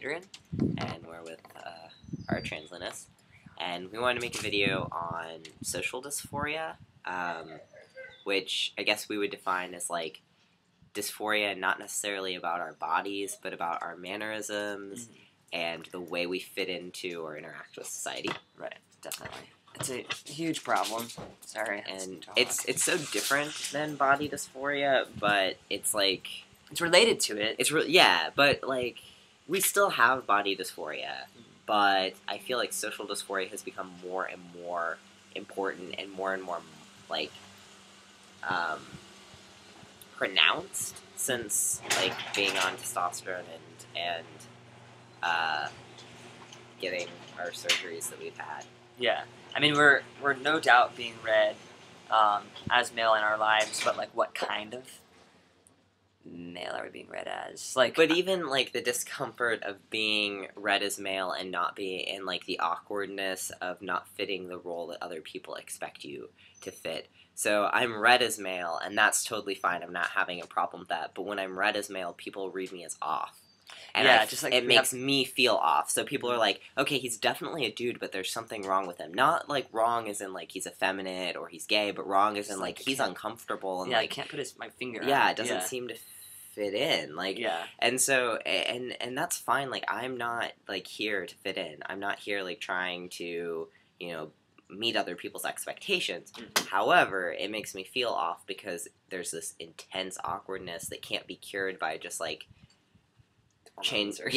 Adrian, and we're with our translinus, and we wanted to make a video on social dysphoria, which I guess we would define as like dysphoria not necessarily about our bodies, but about our mannerisms and the way we fit into or interact with society. Right, definitely. It's a huge problem. Sorry. And it's so different than body dysphoria, but it's like... It's related to it. Yeah, but like, we still have body dysphoria, but I feel like social dysphoria has become more and more important and more, like, pronounced since, like, being on testosterone and getting our surgeries that we've had. Yeah. I mean, we're no doubt being read as male in our lives, but, like, what kind of male are we being read as? Like, but even, like, the discomfort of being read as male and not being, and, like, the awkwardness of not fitting the role that other people expect you to fit. So I'm read as male, and that's totally fine. I'm not having a problem with that. But when I'm read as male, people read me as off. And yeah, just like it makes me feel off. So people are like, okay, he's definitely a dude, but there's something wrong with him. Not like wrong as in like he's effeminate or he's gay, but wrong as in like he's uncomfortable and yeah, like I can't put my finger on yeah, it. it doesn't seem to fit in. Like yeah. And so and that's fine. Like I'm not like here to fit in. I'm not here like trying to, you know, meet other people's expectations. However, it makes me feel off because there's this intense awkwardness that can't be cured by just like change or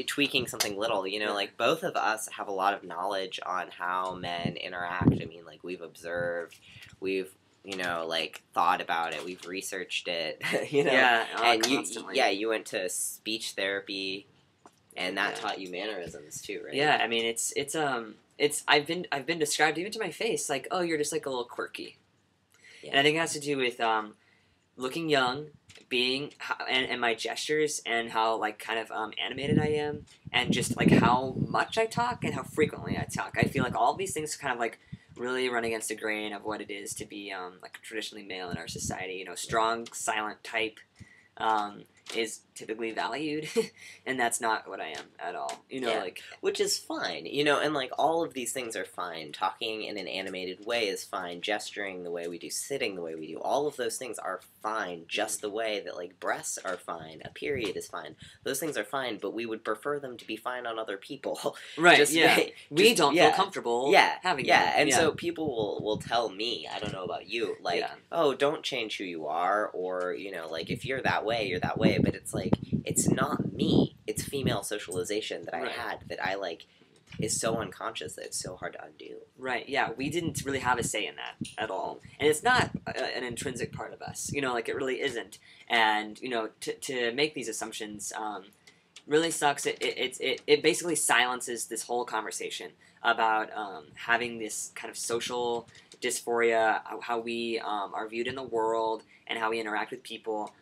tweaking something little, you know, like both of us have a lot of knowledge on how men interact. I mean, like we've observed, we've, you know, like thought about it, we've researched it, you know, and constantly. you went to speech therapy and that taught you mannerisms too, right? Yeah, I mean, I've been described even to my face like, oh, you're just like a little quirky, and I think it has to do with looking young, being and my gestures and how like kind of animated I am, and just like how much I talk and how frequently I talk. I feel like all of these things kind of like really run against the grain of what it is to be like traditionally male in our society. You know, strong, silent type is typically valued, and that's not what I am at all. You know, like, which is fine. You know, and like all of these things are fine. Talking in an animated way is fine. Gesturing the way we do, sitting the way we do, all of those things are fine. Just the way that like breasts are fine, a period is fine. Those things are fine, but we would prefer them to be fine on other people. Right? We don't feel comfortable. Having them. And so people will tell me. I don't know about you. Like, oh, don't change who you are, or you know, like if you're that way, you're that way. But it's like, it's not me. It's female socialization that I had that I like is so unconscious that it's so hard to undo. Right, yeah. We didn't really have a say in that at all. And it's not an intrinsic part of us. You know, like it really isn't. And, you know, to make these assumptions really sucks. It basically silences this whole conversation about having this kind of social dysphoria, how we are viewed in the world and how we interact with people.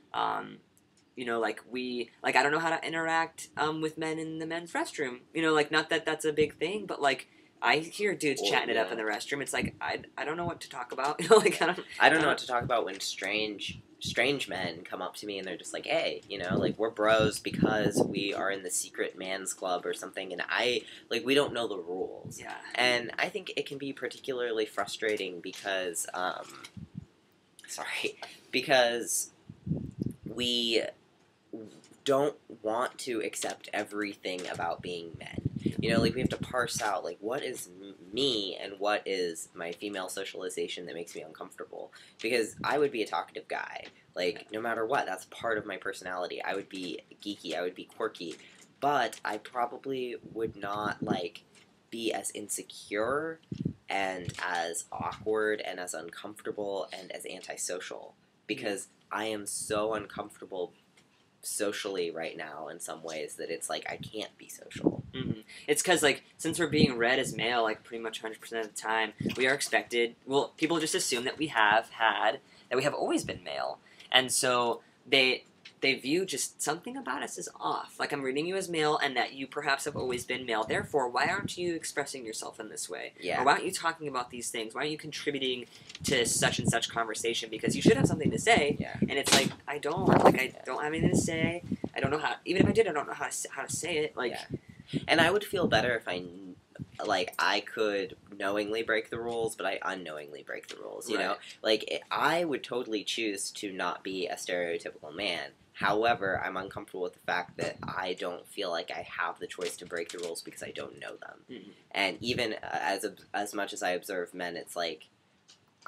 You know, like I don't know how to interact with men in the men's restroom. You know, like not that that's a big thing, but like I hear dudes chatting it up in the restroom. It's like I don't know what to talk about. You know, like I don't know what to talk about when strange men come up to me and they're just like, hey, you know, like we're bros because we are in the secret man's club or something, and we don't know the rules. Yeah. And I think it can be particularly frustrating because we don't want to accept everything about being men. You know, like we have to parse out like what is me and what is my female socialization that makes me uncomfortable. Because I would be a talkative guy. Like no matter what, that's part of my personality. I would be geeky, I would be quirky, but I probably would not like be as insecure and as awkward and as uncomfortable and as antisocial, because I am so uncomfortable socially right now in some ways that it's like I can't be social. It's because like since we're being read as male like pretty much 100% of the time, we are expected, well, people just assume that we have always been male, and so they view just something about us as off. Like, I'm reading you as male and that you perhaps have always been male. Therefore, why aren't you expressing yourself in this way? Yeah. Or why aren't you talking about these things? Why aren't you contributing to such and such conversation? Because you should have something to say. Yeah. And it's like, I don't have anything to say. I don't know how. Even if I did, I don't know how to say it. Like, yeah. And I would feel better if I could knowingly break the rules, but I unknowingly break the rules. You know, like I would totally choose to not be a stereotypical man. However, I'm uncomfortable with the fact that I don't feel like I have the choice to break the rules because I don't know them. Mm-hmm. And even as much as I observe men, it's like,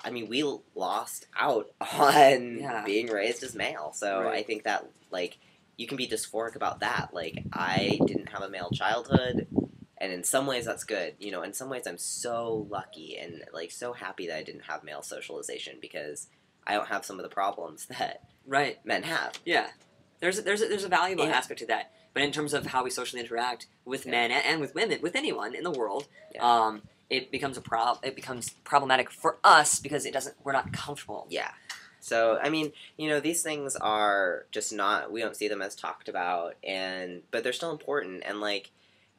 I mean, we lost out on being raised as male. So I think that, like, you can be dysphoric about that. Like, I didn't have a male childhood, and in some ways that's good. You know, in some ways I'm so lucky and, like, so happy that I didn't have male socialization because I don't have some of the problems that men have. Yeah. There's a valuable aspect to that. But in terms of how we socially interact with men and with women, with anyone in the world, it becomes problematic for us because we're not comfortable. Yeah. So, I mean, you know, these things are just not, we don't see them as talked about, but they're still important, and, like,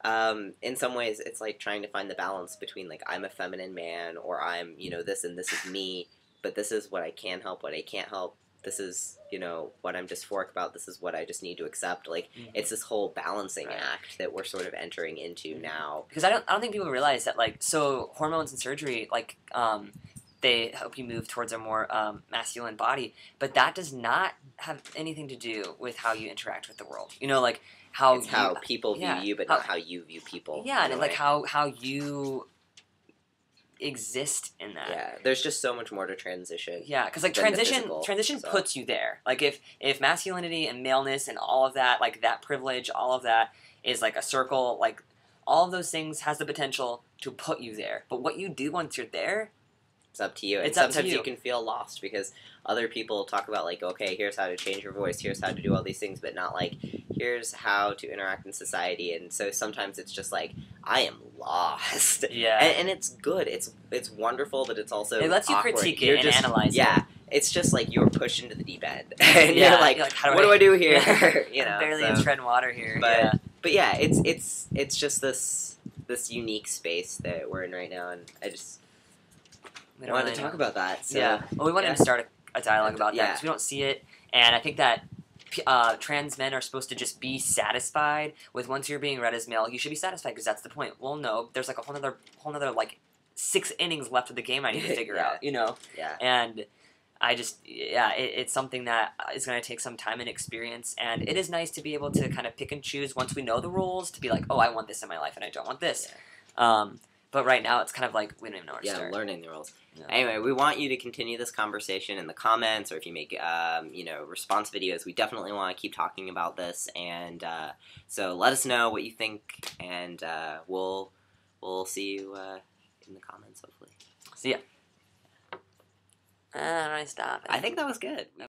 in some ways, it's like trying to find the balance between, like, I'm a feminine man, or I'm, you know, this and this is me, but this is what I can help, what I can't help, this is, you know, what I'm dysphoric about, this is what I just need to accept. Like, it's this whole balancing act that we're sort of entering into now. Because I don't think people realize that, like, so hormones and surgery, like, they help you move towards a more masculine body, but that does not have anything to do with how you interact with the world. You know, like, how people view you, but not how you view people. Yeah, and like how you exist in that. Yeah, there's just so much more to transition. Yeah, because like transition puts you there. Like if masculinity and maleness and all of that, like that privilege, all of that is like a circle, like all of those things has the potential to put you there. But what you do once you're there, it's up to you. And sometimes you can feel lost because other people talk about, like, okay, here's how to change your voice, here's how to do all these things, but not like, here's how to interact in society. And so sometimes it's just like, I am lost. Yeah. And it's good. It's wonderful, but it's also it lets you awkward. critique it and analyze it. Yeah. It's just like you're pushed into the deep end. And you're like what do I do here? You know, barely treading water here. But yeah, it's just this unique space that we're in right now, and I just wanted to talk about that. So, yeah. Well, we wanted to start a dialogue about that because we don't see it, and I think that trans men are supposed to just be satisfied with once you're being read as male, you should be satisfied because that's the point. Well, no, there's like a whole nother like 6 innings left of the game I need to figure out, you know? Yeah. And I just, it's something that is going to take some time and experience, and it is nice to be able to kind of pick and choose once we know the rules to be like, oh, I want this in my life and I don't want this. Yeah. But right now it's kind of like we don't even know where to start. Yeah, learning the rules. Yeah. Anyway, we want you to continue this conversation in the comments, or if you make, response videos. We definitely want to keep talking about this, and so let us know what you think, and we'll see you in the comments, hopefully. See ya. I stopped. I think that was good.